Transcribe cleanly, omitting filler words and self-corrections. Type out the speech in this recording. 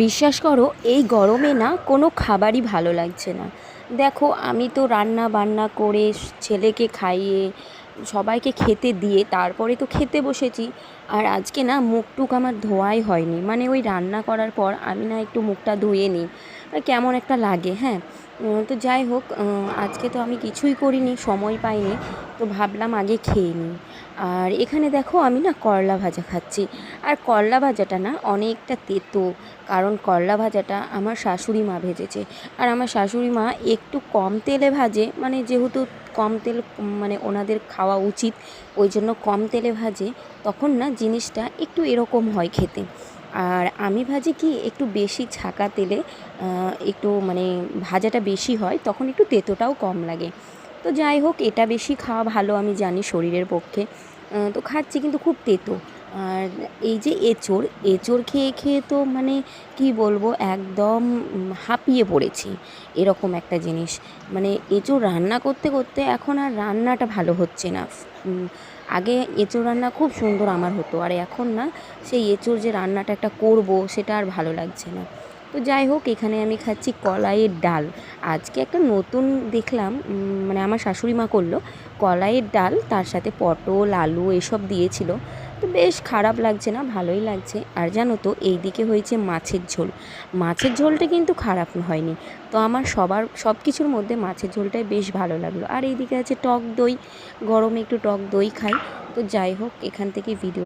বিশ্বাস করো, এই গরমে না কোনো খাবারই ভালো লাগছে না। দেখো, আমি তো রান্না বান্না করে ছেলেকে খাইয়ে সবাইকে খেতে দিয়ে তারপরে তো খেতে বসেছি। আর আজকে না মুখ টুক আমার ধোয়াই হয়নি, মানে ওই রান্না করার পর আমি না একটু মুখটা ধুয়ে নিই, কেমন একটা লাগে। হ্যাঁ, তো যাই হোক, আজকে তো আমি কিছুই করিনি, সময় পাইনি, তো ভাবলাম আগে খেয়ে নিই। আর এখানে দেখো, আমি না করলা ভাজা খাচ্ছি। আর করলা ভাজাটা না অনেকটা তেতো, কারণ করলা ভাজাটা আমার শাশুড়ি মা ভেজেছে। আর আমার শাশুড়ি মা একটু কম তেলে ভাজে, মানে যেহেতু কম তেল মানে ওনাদের খাওয়া উচিত, ওই জন্য কম তেলে ভাজে। তখন না জিনিসটা একটু এরকম হয় খেতে। আর আমি ভাজি কি একটু বেশি ছাঁকা তেলে, একটু মানে ভাজাটা বেশি হয়, তখন একটু তেতোটাও কম লাগে। তো যাই হোক, এটা বেশি খাওয়া ভালো আমি জানি শরীরের পক্ষে। তো খাচ্ছি কিন্তু খুব তেতো। আর এই যে এঁচোড়, এঁচোড় খেয়ে খেয়ে তো মানে কি বলবো, একদম হাঁপিয়ে পড়েছি। এরকম একটা জিনিস, মানে এঁচোড় রান্না করতে করতে এখন আর রান্নাটা ভালো হচ্ছে না। উম, আগে এঁচোড় রান্না খুব সুন্দর আমার হতো, আর এখন না সেই এঁচোড় যে রান্নাটা একটা করব সেটা আর ভালো লাগছে না। তো যাই হোক, এখানে আমি খাচ্ছি কলাইয়ের ডাল। আজকে একটা নতুন দেখলাম, মানে আমার শাশুড়ি মা করলো কলাইয়ের ডাল, তার সাথে পটল আলু এসব দিয়েছিল। তো বেশ খারাপ লাগছে না, ভালোই লাগছে। আর জানো তো, এই দিকে হয়েছে মাছের ঝোল। মাছের ঝোলটা কিন্তু খারাপ হয়নি। তো আমার সব কিছুর মধ্যে মাছের ঝোলটাই বেশ ভালো লাগলো। আর এইদিকে আছে টক দই, গরমে একটু টক দই খাই। তো যাই হোক, এখান থেকে ভিডিও